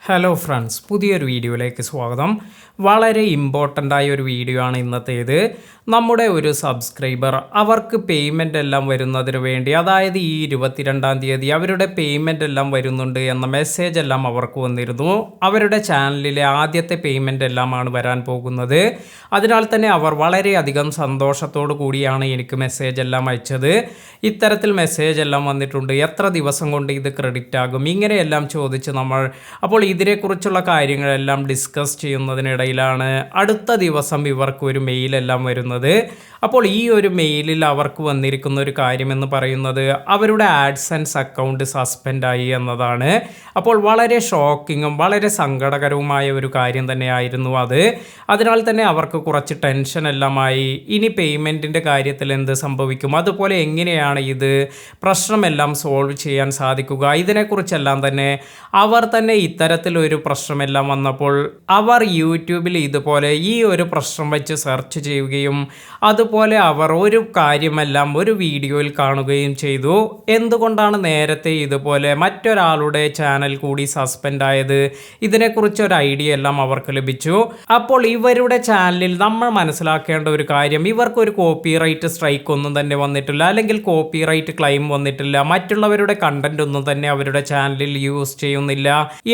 Hello friends, പുതിയൊരു വീഡിയോയിലേക്ക് സ്വാഗതം. വളരെ ഇമ്പോർട്ടൻ്റ് ആയ ഒരു വീഡിയോ ആണ് ഇന്നത്തേത്. നമ്മുടെ ഒരു സബ്സ്ക്രൈബർ അവർക്ക് പേയ്മെൻ്റ് എല്ലാം വരുന്നതിന് വേണ്ടി, അതായത് ഈ 22-ാം തീയതി അവരുടെ പേയ്മെൻ്റ് എല്ലാം വരുന്നുണ്ട് എന്ന മെസ്സേജ് എല്ലാം അവർക്ക് വന്നിരുന്നു. അവരുടെ ചാനലിലെ ആദ്യത്തെ പേയ്മെൻ്റ് എല്ലാമാണ് വരാൻ പോകുന്നത്. അതിനാൽ തന്നെ അവർ വളരെയധികം സന്തോഷത്തോടു കൂടിയാണ് എനിക്ക് മെസ്സേജ് എല്ലാം അയച്ചത്. ഇത്തരത്തിൽ മെസ്സേജ് എല്ലാം വന്നിട്ടുണ്ട്, എത്ര ദിവസം കൊണ്ട് ഇത് ക്രെഡിറ്റ് ആകും, ഇങ്ങനെയെല്ലാം ചോദിച്ച് നമ്മൾ അപ്പോൾ ഇതിനെക്കുറിച്ചുള്ള കാര്യങ്ങളെല്ലാം ഡിസ്കസ് ചെയ്യുന്നതിനിടയിലാണ് അടുത്ത ദിവസം ഇവർക്ക് ഒരു മെയിലെല്ലാം വരുന്നത്. അപ്പോൾ ഈ ഒരു മെയിലിൽ അവർക്ക് വന്നിരിക്കുന്ന ഒരു കാര്യമെന്ന് പറയുന്നത് അവരുടെ ആഡ്സെൻസ് അക്കൗണ്ട് സസ്പെൻഡായി എന്നതാണ്. അപ്പോൾ വളരെ ഷോക്കിങ്ങും വളരെ സങ്കടകരവുമായ ഒരു കാര്യം തന്നെയായിരുന്നു അത്. അതിനാൽ തന്നെ അവർക്ക് കുറച്ച് ടെൻഷൻ എല്ലാമായി. ഇനി പേയ്മെൻറ്റിൻ്റെ കാര്യത്തിൽ എന്ത് സംഭവിക്കും, അതുപോലെ എങ്ങനെയാണ് ഇത് പ്രശ്നമെല്ലാം സോൾവ് ചെയ്യാൻ സാധിക്കുക, ഇതിനെക്കുറിച്ചെല്ലാം തന്നെ അവർ തന്നെ ഇത്തരത്തിലൊരു പ്രശ്നമെല്ലാം വന്നപ്പോൾ അവർ യൂട്യൂബിൽ ഇതുപോലെ ഈ ഒരു പ്രശ്നം വെച്ച് സെർച്ച് ചെയ്യുകയും അതുപോലെ അവർ ഒരു കാര്യമെല്ലാം ഒരു വീഡിയോയിൽ കാണുകയും ചെയ്തു. എന്തുകൊണ്ടാണ് നേരത്തെ ഇതുപോലെ മറ്റൊരാളുടെ ചാനൽ കൂടി സസ്പെൻഡ് ആയത്, ഇതിനെക്കുറിച്ച് ഒരു ഐഡിയ എല്ലാം അവർക്ക് ലഭിച്ചു. അപ്പോൾ ഇവരുടെ ചാനലിൽ നമ്മൾ മനസ്സിലാക്കേണ്ട ഒരു കാര്യം, ഇവർക്കൊരു കോപ്പിറൈറ്റ് സ്ട്രൈക്ക് ഒന്നും തന്നെ വന്നിട്ടില്ല, അല്ലെങ്കിൽ കോപ്പിറൈറ്റ് ക്ലെയിം വന്നിട്ടില്ല, മറ്റുള്ളവരുടെ കണ്ടന്റ് ഒന്നും തന്നെ അവരുടെ ചാനലിൽ യൂസ് ചെയ്യുന്നില്ല.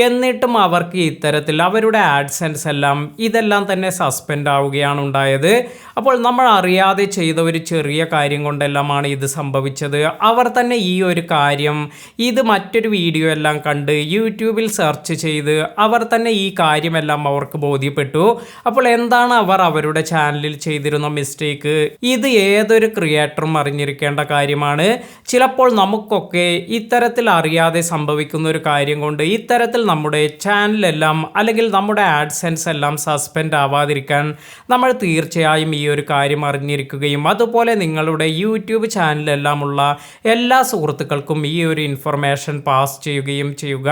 എന്നിട്ടും അവർക്ക് ഇത്തരത്തിൽ അവരുടെ ആഡ്സെൻസ് എല്ലാം ഇതെല്ലാം തന്നെ സസ്പെൻഡ് ആവുകയാണ് ഉണ്ടായത്. അപ്പോൾ നമ്മൾ അറിയാതെ ചെയ്ത ഒരു ചെറിയ കാര്യം കൊണ്ടെല്ലാമാണ് ഇത് സംഭവിച്ചത്. അവർ തന്നെ ഈ ഒരു കാര്യം ഇത് മറ്റൊരു വീഡിയോ എല്ലാം കണ്ട് യൂട്യൂബിൽ സെർച്ച് ചെയ്ത് അവർ തന്നെ ഈ കാര്യമെല്ലാം അവർക്ക് ബോധ്യപ്പെട്ടു. അപ്പോൾ എന്താണ് അവർ അവരുടെ ചാനലിൽ ചെയ്തിരുന്ന മിസ്റ്റേക്ക്, ഇത് ഏതൊരു ക്രിയേറ്ററും അറിഞ്ഞിരിക്കേണ്ട കാര്യമാണ്. ചിലപ്പോൾ നമുക്കൊക്കെ ഇത്തരത്തിൽ അറിയാതെ സംഭവിക്കുന്ന ഒരു കാര്യം കൊണ്ട് ഇത്തരത്തിൽ നമ്മുടെ ചാനലെല്ലാം അല്ലെങ്കിൽ നമ്മുടെ ആഡ്സെൻസ് എല്ലാം സസ്പെൻഡ് ആവാതിരിക്കാൻ നമ്മൾ തീർച്ചയായും ഈ ഒരു കാര്യം അറിഞ്ഞിരിക്കുകയും അതുപോലെ നിങ്ങളുടെ യൂട്യൂബ് ചാനലെല്ലാമുള്ള എല്ലാ സുഹൃത്തുക്കൾക്കും ഈ ഒരു ഇൻഫർമേഷൻ പാസ് ചെയ്യുകയും ചെയ്യുക.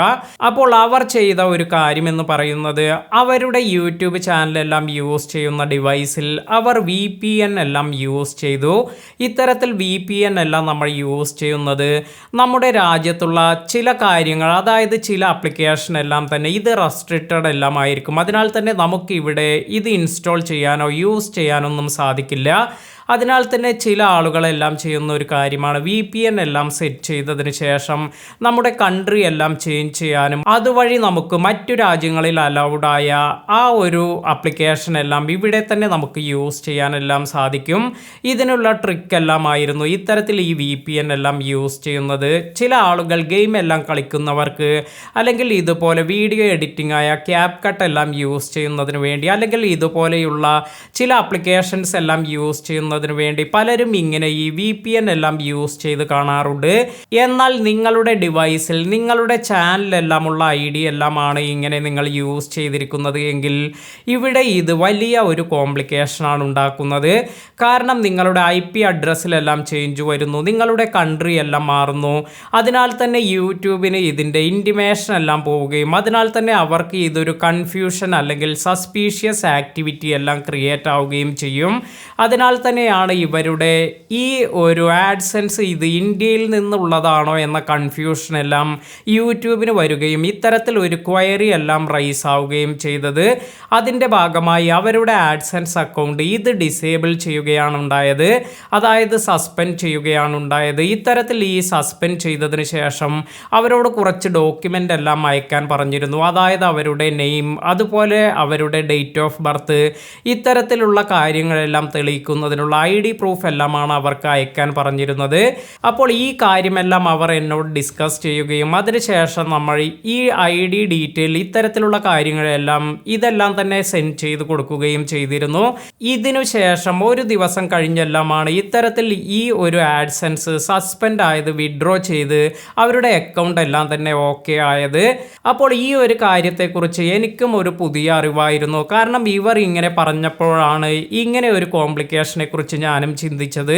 അപ്പോൾ അവർ ചെയ്ത ഒരു കാര്യമെന്ന് പറയുന്നത് അവരുടെ യൂട്യൂബ് ചാനലെല്ലാം യൂസ് ചെയ്യുന്ന ഡിവൈസിൽ അവർ VPN എല്ലാം യൂസ് ചെയ്തു. ഇത്തരത്തിൽ VPN എല്ലാം നമ്മൾ യൂസ് ചെയ്യുന്നത് നമ്മുടെ രാജ്യത്തുള്ള ചില കാര്യങ്ങൾ, അതായത് ചില ആപ്ലിക്കേഷൻ എല്ലാം തന്നെ ഇത് റെസ്ട്രിക്റ്റഡ് എല്ലാം ആയിരിക്കും. അതിനാൽ തന്നെ നമുക്ക് ഇവിടെ ഇത് ഇൻസ്റ്റാൾ ചെയ്യാനോ യൂസ് ചെയ്യാനൊന്നും സാധിക്കില്ല. അതിനാൽ തന്നെ ചില ആളുകളെല്ലാം ചെയ്യുന്ന ഒരു കാര്യമാണ് VPN എല്ലാം സെറ്റ് ചെയ്തതിന് ശേഷം നമ്മുടെ കൺട്രി എല്ലാം ചേഞ്ച് ചെയ്യാനും അതുവഴി നമുക്ക് മറ്റു രാജ്യങ്ങളിൽ അലൗഡായ ആ ഒരു ആപ്ലിക്കേഷൻ എല്ലാം ഇവിടെ തന്നെ നമുക്ക് യൂസ് ചെയ്യാനെല്ലാം സാധിക്കും. ഇതിനുള്ള ട്രിക്ക് എല്ലാം ആയിരുന്നു ഇത്തരത്തിൽ ഈ VPN എല്ലാം യൂസ് ചെയ്യുന്നത്. ചില ആളുകൾ ഗെയിം എല്ലാം കളിക്കുന്നവർക്ക് അല്ലെങ്കിൽ ഇതുപോലെ വീഡിയോ എഡിറ്റിംഗ് ആയ CapCut എല്ലാം യൂസ് ചെയ്യുന്നതിന് വേണ്ടി, അല്ലെങ്കിൽ ഇതുപോലെയുള്ള ചില ആപ്ലിക്കേഷൻസ് എല്ലാം യൂസ് ചെയ്യുന്നതിന് വേണ്ടി പലരും ഇങ്ങനെ ഈ VPN എല്ലാം യൂസ് ചെയ്ത് കാണാറുണ്ട്. എന്നാൽ നിങ്ങളുടെ ഡിവൈസിൽ നിങ്ങളുടെ ചാനലെല്ലാമുള്ള ID എല്ലാമാണ് ഇങ്ങനെ നിങ്ങൾ യൂസ് ചെയ്തിരിക്കുന്നത് എങ്കിൽ ഇവിടെ ഇത് വലിയ ഒരു കോംപ്ലിക്കേഷനാണ് ഉണ്ടാക്കുന്നത്. കാരണം നിങ്ങളുടെ IP അഡ്രസ്സിലെല്ലാം ചേഞ്ച് വരുന്നു, നിങ്ങളുടെ കൺട്രി എല്ലാം മാറുന്നു. അതിനാൽ തന്നെ യൂട്യൂബിന് ഇതിൻ്റെ ഇൻറ്റിമേഷൻ എല്ലാം പോവുകയും അതിനാൽ തന്നെ അവർക്ക് ഇതൊരു കൺഫ്യൂഷൻ അല്ലെങ്കിൽ സസ്പീഷ്യസ് ആക്ടിവിറ്റി എല്ലാം ക്രിയേറ്റ് ആവുകയും ചെയ്യും. അതിനാൽ തന്നെയാണ് ഇവരുടെ ഈ ഒരു ആഡ്സെൻസ് ഇത് ഇന്ത്യയിൽ നിന്നുള്ളതാണോ എന്ന കൺഫ്യൂഷൻ എല്ലാം യൂട്യൂബിന് വരികയും ഇത്തരത്തിൽ ഒരു ക്വയറി എല്ലാം റൈസ് ആവുകയും ചെയ്തത്. അതിൻ്റെ ഭാഗമായി അവരുടെ ആഡ്സെൻസ് അക്കൗണ്ട് ഇത് ഡിസേബിൾ ചെയ്യുകയാണ് ഉണ്ടായത്, അതായത് സസ്പെൻഡ് ചെയ്യുകയാണ് ഉണ്ടായത്. ഇത്തരത്തിൽ ഈ സസ്പെൻഡ് ചെയ്തതിന് ശേഷം അവരോട് കുറച്ച് ഡോക്യുമെൻ്റ് എല്ലാം അയക്കാൻ പറഞ്ഞിരുന്നു, അതായത് അവരുടെ നെയിം അതുപോലെ അവരുടെ ഡേറ്റ് ഓഫ് ബർത്ത് ഇത്തരത്തിലുള്ള കാര്യങ്ങളെല്ലാം തെളിയിക്കുന്നതിനുള്ള ID പ്രൂഫ് എല്ലാമാണ് അവർക്ക് അയക്കാൻ പറഞ്ഞിരുന്നത്. അപ്പോൾ ഈ കാര്യമെല്ലാം അവർ എന്നോട് ഡിസ്കസ് ചെയ്യുകയും അതിനുശേഷം നമ്മൾ ഈ ID ഡീറ്റെയിൽ ഇത്തരത്തിലുള്ള കാര്യങ്ങളെല്ലാം ഇതെല്ലാം തന്നെ സെൻഡ് ചെയ്ത് കൊടുക്കുകയും ചെയ്തിരുന്നു. ഇതിനുശേഷം ഒരു ദിവസം കഴിഞ്ഞെല്ലാമാണ് ഇത്തരത്തിൽ ഈ ഒരു ആഡ്സെൻസ് സസ്പെൻഡ് ആയത് വിഡ്രോ ചെയ്ത് അവരുടെ അക്കൗണ്ട് എല്ലാം തന്നെ ഓക്കെ ആയത്. അപ്പോൾ ഈ ഒരു കാര്യത്തെക്കുറിച്ച് എനിക്കും ഒരു പുതിയ അറിവായിരുന്നു. കാരണം ഇവർ ഇങ്ങനെ പറഞ്ഞപ്പോഴാണ് ഇങ്ങനെ ഒരു കോംപ്ലിക്കേഷനെ കുറിച്ച് കുറിച്ച് ഞാനും ചിന്തിച്ചത്.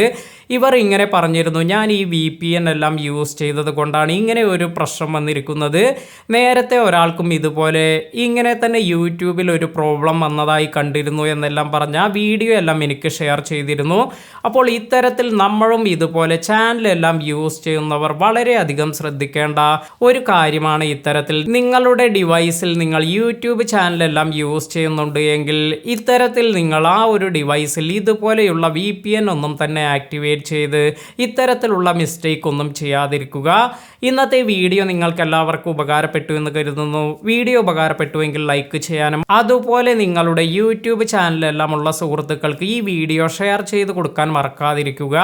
ഇവർ ഇങ്ങനെ പറഞ്ഞിരുന്നു, ഞാൻ ഈ VPN എല്ലാം യൂസ് ചെയ്തത് കൊണ്ടാണ് ഇങ്ങനെ ഒരു പ്രശ്നം വന്നിരിക്കുന്നത്. നേരത്തെ ഒരാൾക്കും ഇതുപോലെ ഇങ്ങനെ തന്നെ യൂട്യൂബിൽ ഒരു പ്രോബ്ലം വന്നതായി കണ്ടിരുന്നു എന്നെല്ലാം പറഞ്ഞ ആ വീഡിയോ എല്ലാം എനിക്ക് ഷെയർ ചെയ്തിരുന്നു. അപ്പോൾ ഇത്തരത്തിൽ നമ്മളും ഇതുപോലെ ചാനലെല്ലാം യൂസ് ചെയ്യുന്നവർ വളരെയധികം ശ്രദ്ധിക്കേണ്ട ഒരു കാര്യമാണ്. ഇത്തരത്തിൽ നിങ്ങളുടെ ഡിവൈസിൽ നിങ്ങൾ യൂട്യൂബ് ചാനലെല്ലാം യൂസ് ചെയ്യുന്നുണ്ട് എങ്കിൽ ഇത്തരത്തിൽ നിങ്ങൾ ആ ഒരു ഡിവൈസിൽ ഇതുപോലെയുള്ള VPN ഒന്നും തന്നെ ആക്ടിവേറ്റ് ചെയ്ത് ഇത്തരത്തിലുള്ള മിസ്റ്റേക്ക് ഒന്നും ചെയ്യാതിരിക്കുക. ഇന്നത്തെ വീഡിയോ നിങ്ങൾക്ക് എല്ലാവർക്കും ഉപകാരപ്പെട്ടു എന്ന് കരുതുന്നു. വീഡിയോ ഉപകാരപ്പെട്ടുവെങ്കിൽ ലൈക്ക് ചെയ്യാനും അതുപോലെ നിങ്ങളുടെ യൂട്യൂബ് ചാനലെല്ലാം ഉള്ള സുഹൃത്തുക്കൾക്ക് ഈ വീഡിയോ ഷെയർ ചെയ്ത് കൊടുക്കാൻ മറക്കാതിരിക്കുക.